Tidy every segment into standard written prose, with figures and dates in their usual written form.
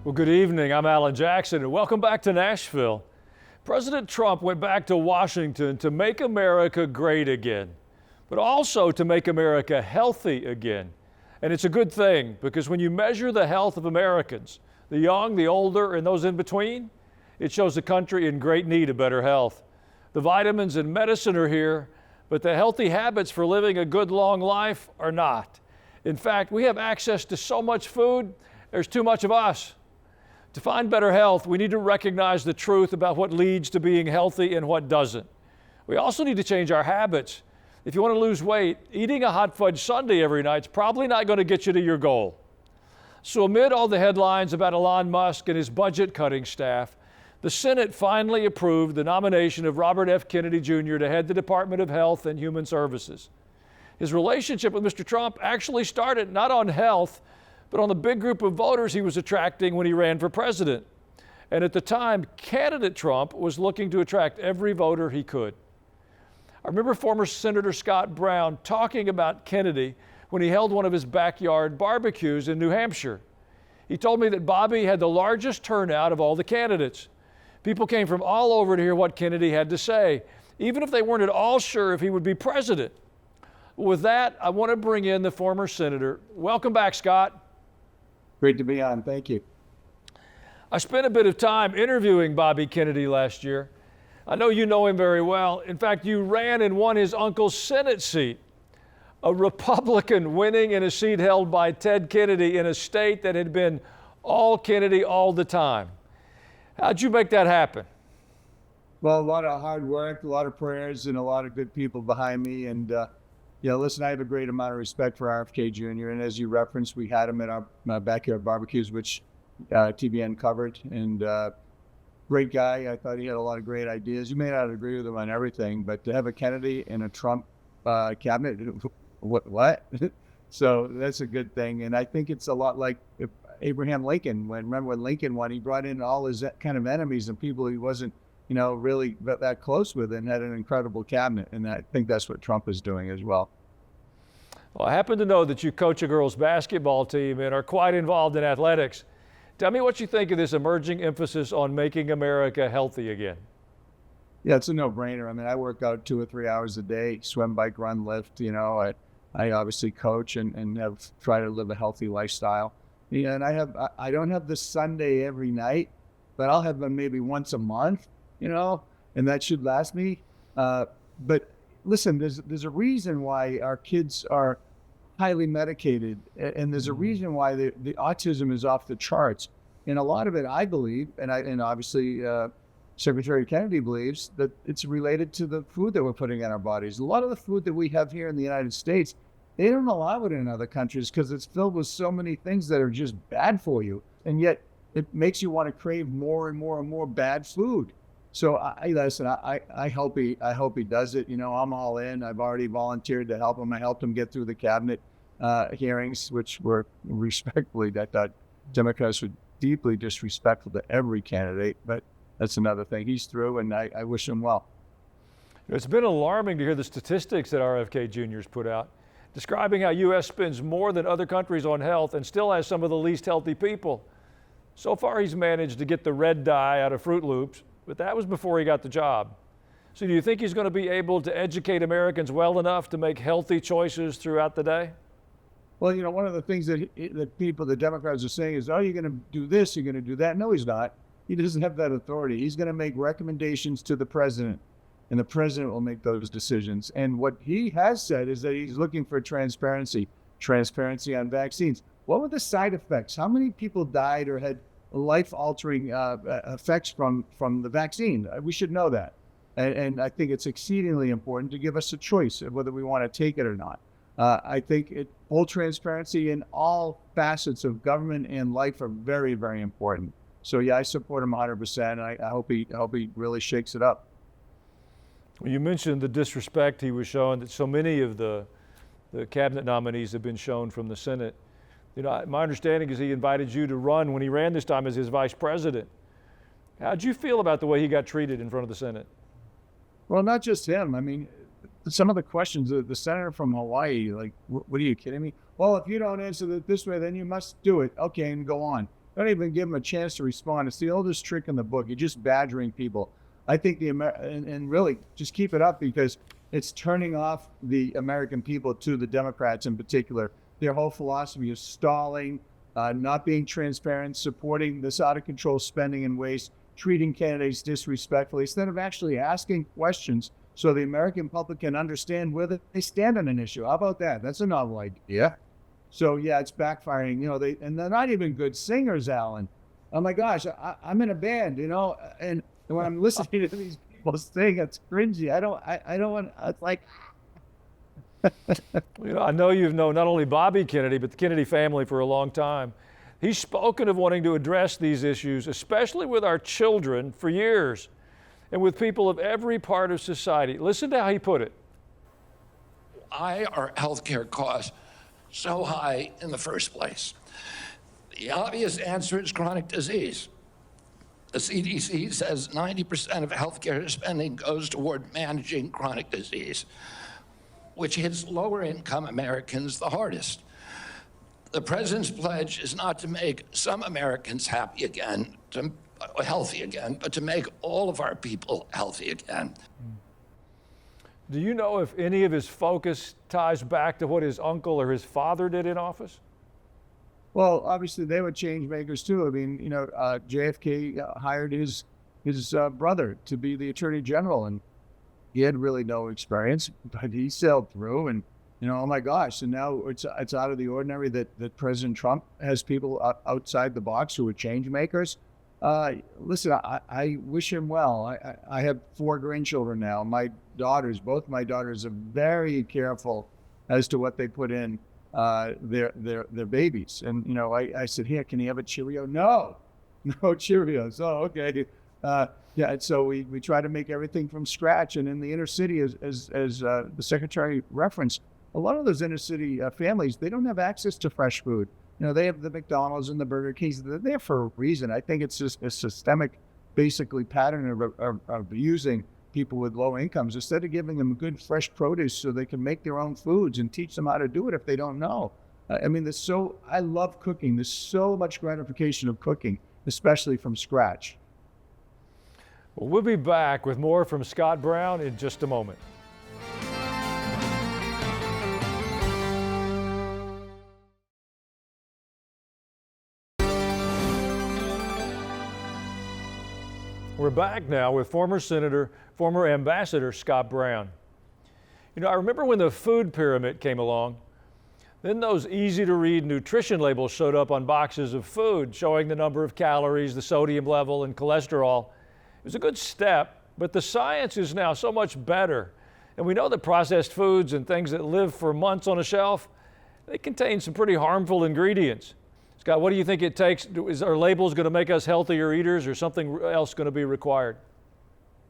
Well, good evening. I'm Alan Jackson, and welcome back to Nashville. President Trump went back to Washington to make America great again, but also to make America healthy again. And it's a good thing, because when you measure the health of Americans, the young, the older, and those in between, it shows a country in great need of better health. The vitamins and medicine are here, but the healthy habits for living a good long life are not. In fact, we have access to so much food, there's too much of us. To find better health, we need to recognize the truth about what leads to being healthy and what doesn't. We also need to change our habits. If you want to lose weight, eating a hot fudge sundae every night is probably not going to get you to your goal. So amid all the headlines about Elon Musk and his budget-cutting staff, the Senate finally approved the nomination of Robert F. Kennedy Jr. to head the Department of Health and Human Services. His relationship with Mr. Trump actually started not on health, but on the big group of voters he was attracting when he ran for president. And at the time, candidate Trump was looking to attract every voter he could. I remember former Senator Scott Brown talking about Kennedy when he held one of his backyard barbecues in New Hampshire. He told me that Bobby had the largest turnout of all the candidates. People came from all over to hear what Kennedy had to say, even if they weren't at all sure if he would be president. With that, I want to bring in the former senator. Welcome back, Scott. Great to be on. Thank you. I spent a bit of time interviewing Bobby Kennedy last year. I know you know him very well. In fact, you ran and won his uncle's Senate seat, a Republican winning in a seat held by Ted Kennedy in a state that had been all Kennedy all the time. How'd you make that happen? Well, a lot of hard work, a lot of prayers, and a lot of good people behind me. And listen, I have a great amount of respect for RFK Jr. And as you referenced, we had him at our backyard barbecues, which TBN covered. And great guy. I thought he had a lot of great ideas. You may not agree with him on everything, but to have a Kennedy in a Trump cabinet, what? So that's a good thing. And I think it's a lot like Abraham Lincoln. Remember when Lincoln won, he brought in all his kind of enemies and people he wasn't, really that close with, and had an incredible cabinet. And I think that's what Trump is doing as well. Well, I happen to know that you coach a girls' basketball team and are quite involved in athletics. Tell me what you think of this emerging emphasis on making America healthy again. Yeah, it's a no-brainer. I mean, I work out 2 or 3 hours a day, swim, bike, run, lift. I obviously coach and have tried to live a healthy lifestyle. Yeah, and I don't have the Sunday every night, but I'll have them maybe once a month, and that should last me. But listen, there's a reason why our kids are highly medicated, and there's a reason why the autism is off the charts. And a lot of it, I believe, and obviously Secretary Kennedy believes, that it's related to the food that we're putting in our bodies. A lot of the food that we have here in the United States, they don't allow it in other countries because it's filled with so many things that are just bad for you. And yet it makes you want to crave more and more and more bad food. So I hope he does it. I'm all in. I've already volunteered to help him. I helped him get through the cabinet hearings, which were respectfully, I thought Democrats were deeply disrespectful to every candidate, but that's another thing. He's through, and I wish him well. It's been alarming to hear the statistics that RFK Jr.'s put out, describing how U.S. spends more than other countries on health and still has some of the least healthy people. So far, he's managed to get the red dye out of Fruit Loops, but that was before he got the job. So do you think he's going to be able to educate Americans well enough to make healthy choices throughout the day? Well, one of the things that the Democrats are saying is, oh, you're going to do this, you're going to do that. No, he's not. He doesn't have that authority. He's going to make recommendations to the president, and the president will make those decisions. And what he has said is that he's looking for transparency on vaccines. What were the side effects? How many people died or had life-altering effects from the vaccine? We should know that. And I think it's exceedingly important to give us a choice of whether we want to take it or not. I think full transparency in all facets of government and life are very, very important. So yeah, I support him 100%. I hope he really shakes it up. Well, you mentioned the disrespect he was showing that so many of the cabinet nominees have been shown from the Senate. My understanding is he invited you to run when he ran this time as his vice president. How'd you feel about the way he got treated in front of the Senate? Well, not just him. I mean, some of the questions, the senator from Hawaii, like, what are you kidding me? Well, if you don't answer it this way, then you must do it. Okay, and go on. don't even give them a chance to respond. It's the oldest trick in the book. You're just badgering people. I think and really just keep it up, because it's turning off the American people to the Democrats in particular. Their whole philosophy is stalling, not being transparent, supporting this out of control spending and waste, treating candidates disrespectfully, instead of actually asking questions so the American public can understand where they stand on an issue. How about that? That's a novel idea. So yeah, it's backfiring. And they're not even good singers, Alan. Oh my gosh, I'm in a band, and when I'm listening to these people sing, it's cringy. I don't want. It's like. I know you've known not only Bobby Kennedy, but the Kennedy family for a long time. He's spoken of wanting to address these issues, especially with our children, for years, and with people of every part of society. Listen to how he put it. Why are healthcare costs so high in the first place? The obvious answer is chronic disease. The CDC says 90% of healthcare spending goes toward managing chronic disease, which hits lower income Americans the hardest. The president's pledge is not to make some Americans healthy again, but to make all of our people healthy again. Do you know if any of his focus ties back to what his uncle or his father did in office? Well, obviously they were change makers too. I mean, JFK hired his brother to be the attorney general, and he had really no experience, but he sailed through. And oh my gosh! And now it's out of the ordinary that President Trump has people outside the box who are change makers. Listen, I wish him well. I have 4 grandchildren now. Both my daughters are very careful as to what they put in their babies. And I said, here, can you have a Cheerio? No Cheerios. Oh, okay. Yeah, and so we try to make everything from scratch. And in the inner city, as the secretary referenced, a lot of those inner city families, they don't have access to fresh food. They have the McDonald's and the Burger Kings. They're there for a reason. I think it's just a systemic, basically, pattern of using people with low incomes instead of giving them good fresh produce so they can make their own foods and teach them how to do it if they don't know. I love cooking. There's so much gratification of cooking, especially from scratch. Well, we'll be back with more from Scott Brown in just a moment. We're back now with former Ambassador Scott Brown. I remember when the food pyramid came along, then those easy-to-read nutrition labels showed up on boxes of food, showing the number of calories, the sodium level, and cholesterol. It was a good step, but the science is now so much better. And we know that processed foods and things that live for months on a shelf, they contain some pretty harmful ingredients. Scott, what do you think it takes? Are labels going to make us healthier eaters, or something else going to be required?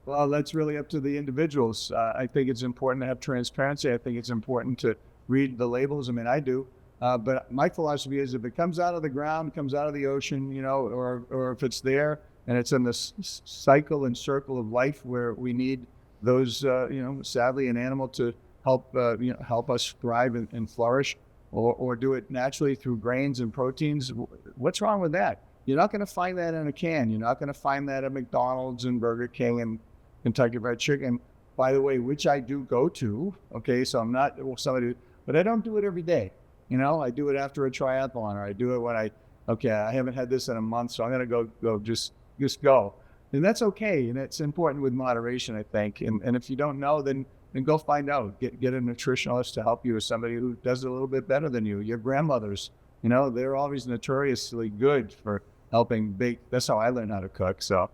Well, that's really up to the individuals. I think it's important to have transparency. I think it's important to read the labels. I do. But my philosophy is if it comes out of the ground, comes out of the ocean, or if it's there and it's in this cycle and circle of life where we need those, sadly, an animal to help us thrive and flourish, or do it naturally through grains and proteins. What's wrong with that? You're not going to find that in a can. You're not going to find that at McDonald's and Burger King and Kentucky Fried Chicken, by the way, which I do go to. Okay, so I'm not somebody, but I don't do it every day. I do it after a triathlon, or I do it when I haven't had this in a month, so I'm going to go just go. And that's okay. And it's important with moderation, I think. And if you don't know, then go find out. Get a nutritionalist to help you, or somebody who does it a little bit better than you. Your grandmothers, they're always notoriously good for helping bake. That's how I learned how to cook. So,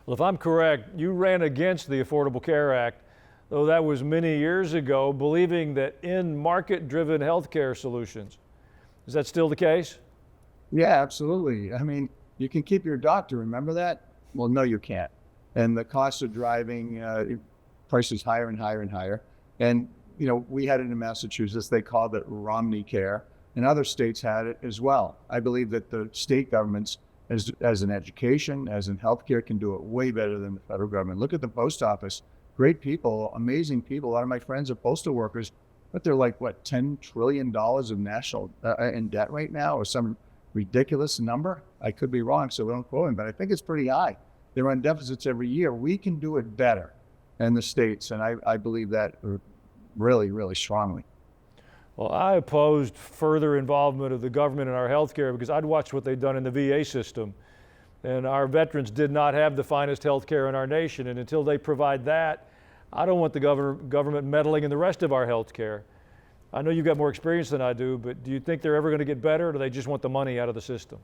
well, if I'm correct, you ran against the Affordable Care Act, though that was many years ago, believing that in market-driven healthcare solutions. Is that still the case? Yeah, absolutely. You can keep your doctor. Remember that? Well, no, you can't. And the cost of driving prices higher and higher and higher. And, we had it in Massachusetts. They called it Romney Care, and other states had it as well. I believe that the state governments, as in education, as in healthcare, can do it way better than the federal government. Look at the post office. Great people, amazing people. A lot of my friends are postal workers, but they're like, $10 trillion of national in debt right now, or some ridiculous number. I could be wrong, so don't quote me, but I think it's pretty high. They run deficits every year. We can do it better in the States, and I believe that really, really strongly. Well, I opposed further involvement of the government in our health care because I'd watched what they'd done in the VA system. And our veterans did not have the finest health care in our nation. And until they provide that, I don't want the government meddling in the rest of our health care. I know you've got more experience than I do, but do you think they're ever going to get better, or do they just want the money out of the system?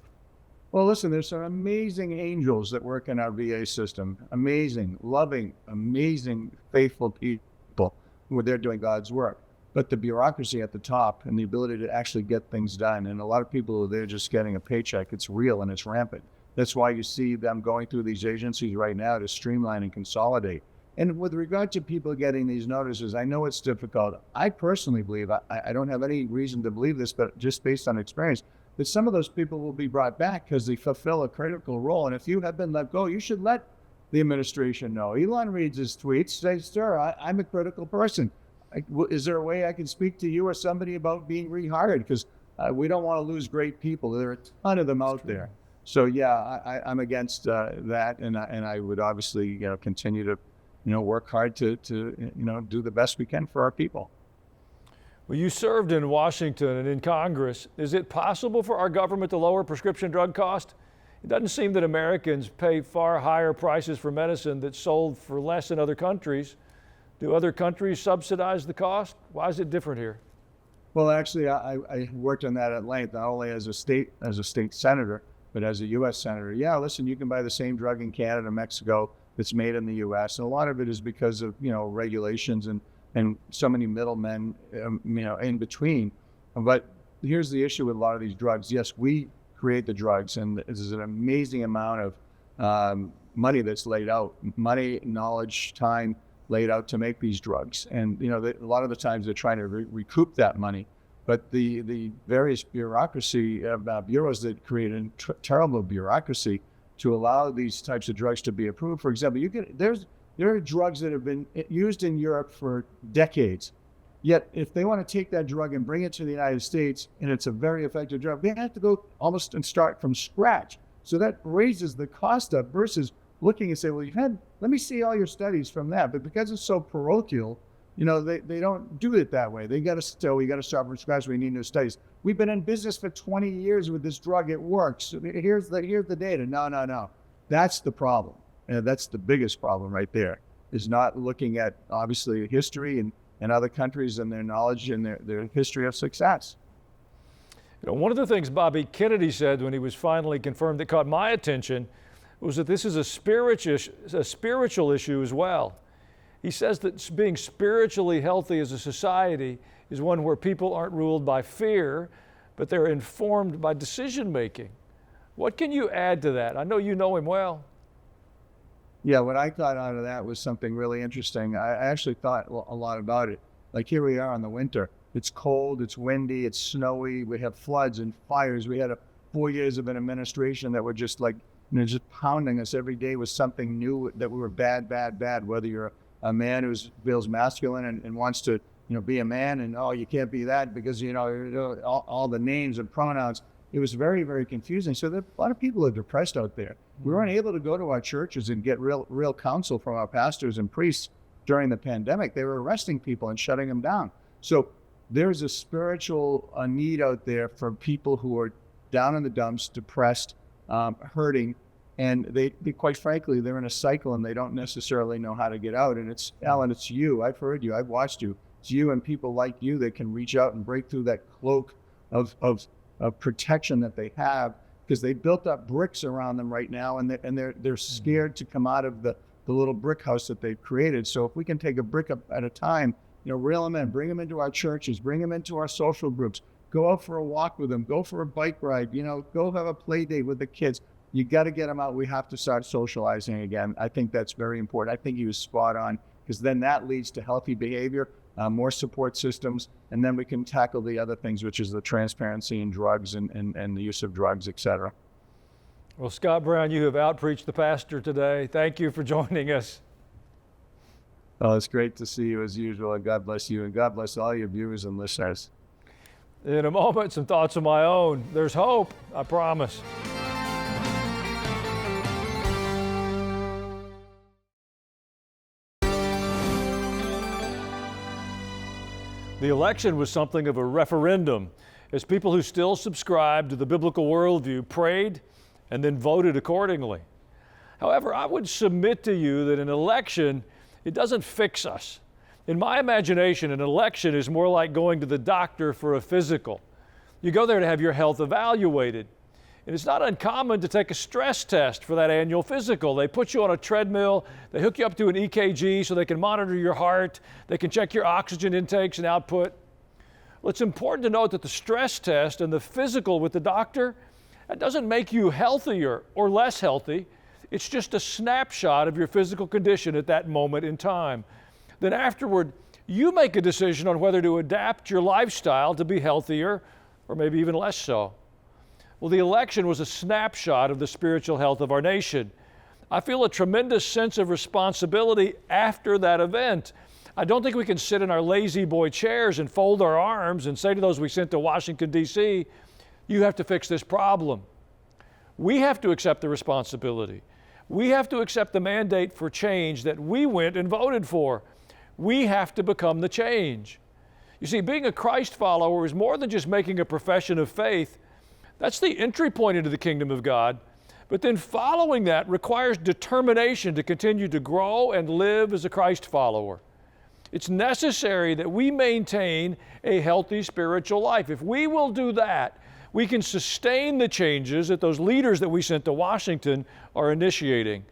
Well, listen, there's some amazing angels that work in our VA system. Amazing, loving, amazing, faithful people who are there doing God's work. But the bureaucracy at the top and the ability to actually get things done, and a lot of people are there just getting a paycheck, it's real and it's rampant. That's why you see them going through these agencies right now to streamline and consolidate. And with regard to people getting these notices, I know it's difficult. I personally believe, I don't have any reason to believe this, but just based on experience, that some of those people will be brought back because they fulfill a critical role. And if you have been let go, you should let the administration know. Elon reads his tweets, says, sir, I'm a critical person. Is there a way I can speak to you or somebody about being rehired? Because we don't want to lose great people. There are a ton of them out there. So yeah, I'm against that, and I would obviously continue to work hard to do the best we can for our people. Well, you served in Washington and in Congress. Is it possible for our government to lower prescription drug costs? It doesn't seem that Americans pay far higher prices for medicine that's sold for less in other countries. Do other countries subsidize the cost? Why is it different here? Well, actually, I worked on that at length, not only as a state senator, but as a U.S. senator. Yeah, listen, you can buy the same drug in Canada, Mexico, that's made in the U.S. And a lot of it is because of regulations and so many middlemen in between. But here's the issue with a lot of these drugs. Yes, we create the drugs, and there's an amazing amount of money that's laid out, money, knowledge, time laid out to make these drugs. And a lot of the times they're trying to recoup that money. But the various bureaucracy bureaus that create a terrible bureaucracy to allow these types of drugs to be approved. For example, there are drugs that have been used in Europe for decades. Yet, if they want to take that drug and bring it to the United States, and it's a very effective drug, they have to go almost and start from scratch. So that raises the cost up versus looking and say, well, let me see all your studies from that. But because it's so parochial, they don't do it that way. We got to start from scratch. We need new studies. We've been in business for 20 years with this drug. It works. Here's the data. No. That's the problem. And that's the biggest problem right there, is not looking at, obviously, history and other countries and their knowledge and their history of success. One of the things Bobby Kennedy said when he was finally confirmed that caught my attention was that this is a spiritual issue as well. He says that being spiritually healthy as a society is one where people aren't ruled by fear, but they're informed by decision making. What can you add to that? I know you know him well. Yeah, what I thought out of that was something really interesting. I actually thought a lot about it. Like, here we are in the winter. It's cold, it's windy, it's snowy. We have floods and fires. We had 4 years of an administration that were just just pounding us every day with something new that we were bad. Whether you're a man who feels masculine and wants to be a man, and you can't be that because all the names and pronouns. It was very, very confusing. So a lot of people are depressed out there. We weren't able to go to our churches and get real counsel from our pastors and priests during the pandemic. They were arresting people and shutting them down. So there's a spiritual need out there for people who are down in the dumps, depressed, hurting, and they quite frankly, they're in a cycle and they don't necessarily know how to get out. And it's, Alan, it's you. I've heard you. I've watched you. It's you and people like you that can reach out and break through that cloak of protection that they have, because they built up bricks around them right now, and they're scared to come out of the little brick house that they've created. So if we can take a brick up at a time, reel them in, bring them into our churches, bring them into our social groups, go out for a walk with them, go for a bike ride, go have a play date with the kids. You got to get them out. We have to start socializing again. I think that's very important. I think he was spot on, because then that leads to healthy behavior, more support systems, and then we can tackle the other things, which is the transparency in drugs and the use of drugs, et cetera. Well, Scott Brown, you have outpreached the pastor today. Thank you for joining us. Oh, it's great to see you as usual, and God bless you, and God bless all your viewers and listeners. In a moment, some thoughts of my own. There's hope, I promise. The election was something of a referendum, as people who still subscribe to the biblical worldview prayed and then voted accordingly. However, I would submit to you that an election, it doesn't fix us. In my imagination, an election is more like going to the doctor for a physical. You go there to have your health evaluated. And it's not uncommon to take a stress test for that annual physical. They put you on a treadmill, they hook you up to an EKG so they can monitor your heart, they can check your oxygen intakes and output. Well, it's important to note that the stress test and the physical with the doctor, that doesn't make you healthier or less healthy. It's just a snapshot of your physical condition at that moment in time. Then afterward, you make a decision on whether to adapt your lifestyle to be healthier or maybe even less so. Well, the election was a snapshot of the spiritual health of our nation. I feel a tremendous sense of responsibility after that event. I don't think we can sit in our lazy boy chairs and fold our arms and say to those we sent to Washington, D.C., you have to fix this problem. We have to accept the responsibility. We have to accept the mandate for change that we went and voted for. We have to become the change. You see, being a Christ follower is more than just making a profession of faith. That's the entry point into the kingdom of God. But then following that requires determination to continue to grow and live as a Christ follower. It's necessary that we maintain a healthy spiritual life. If we will do that, we can sustain the changes that those leaders that we sent to Washington are initiating.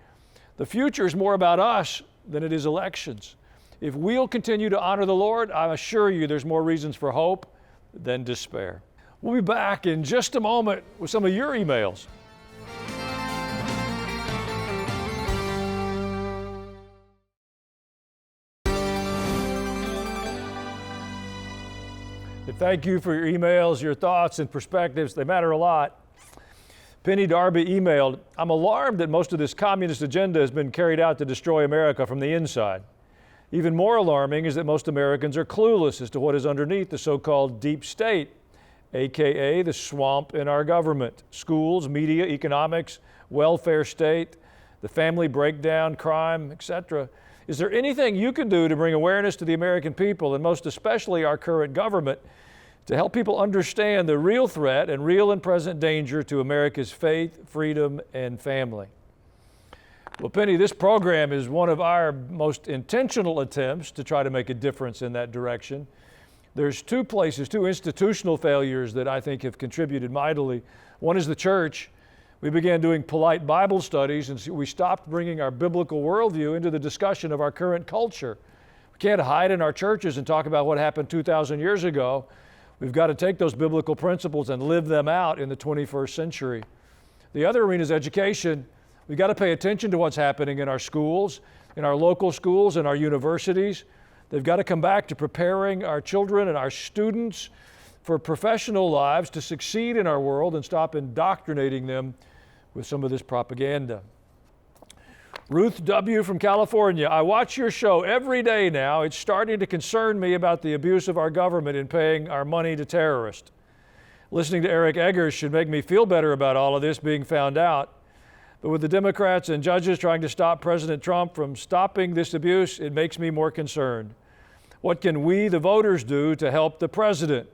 The future is more about us than it is elections. If we'll continue to honor the Lord, I assure you there's more reasons for hope than despair. We'll be back in just a moment with some of your emails. And thank you for your emails, your thoughts, and perspectives. They matter a lot. Penny Darby emailed, I'm alarmed that most of this communist agenda has been carried out to destroy America from the inside. Even more alarming is that most Americans are clueless as to what is underneath the so-called deep state, AKA the swamp in our government, schools, media, economics, welfare state, the family breakdown, crime, etc. Is there anything you can do to bring awareness to the American people, and most especially our current government, to help people understand the real threat and real and present danger to America's faith, freedom, and family? Well, Penny, this program is one of our most intentional attempts to try to make a difference in that direction. There's two institutional failures that I think have contributed mightily. One is the church. We began doing polite Bible studies, and we stopped bringing our biblical worldview into the discussion of our current culture. We can't hide in our churches and talk about what happened 2,000 years ago. We've got to take those biblical principles and live them out in the 21st century. The other arena is education. We've got to pay attention to what's happening in our schools, in our local schools, and our universities. They've got to come back to preparing our children and our students for professional lives to succeed in our world and stop indoctrinating them with some of this propaganda. Ruth W. from California, I watch your show every day now. It's starting to concern me about the abuse of our government in paying our money to terrorists. Listening to Eric Eggers should make me feel better about all of this being found out. But with the Democrats and judges trying to stop President Trump from stopping this abuse, it makes me more concerned. What can we, the voters, do to help the president?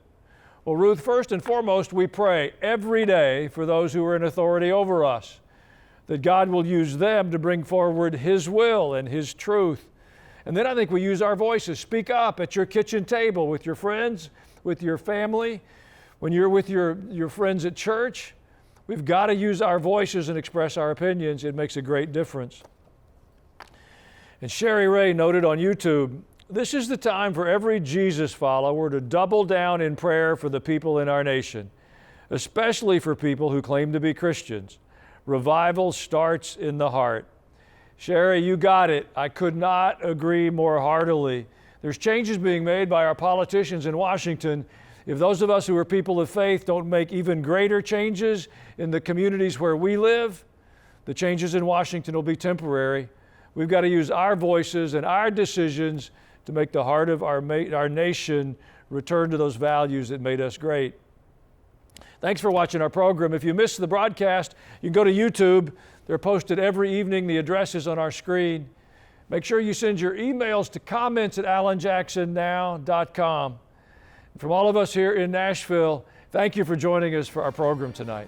Well, Ruth, first and foremost, we pray every day for those who are in authority over us, that God will use them to bring forward His will and His truth. And then I think we use our voices. Speak up at your kitchen table with your friends, with your family, when you're with your friends at church. We've got to use our voices and express our opinions. It makes a great difference. And Sherry Ray noted on YouTube, this is the time for every Jesus follower to double down in prayer for the people in our nation, especially for people who claim to be Christians. Revival starts in the heart. Sherry, you got it. I could not agree more heartily. There's changes being made by our politicians in Washington. If those of us who are people of faith don't make even greater changes in the communities where we live, the changes in Washington will be temporary. We've got to use our voices and our decisions to make the heart of our nation return to those values that made us great. Thanks for watching our program. If you missed the broadcast, you can go to YouTube. They're posted every evening. The address is on our screen. Make sure you send your emails to comments@alanjacksonnow.com. From all of us here in Nashville, thank you for joining us for our program tonight.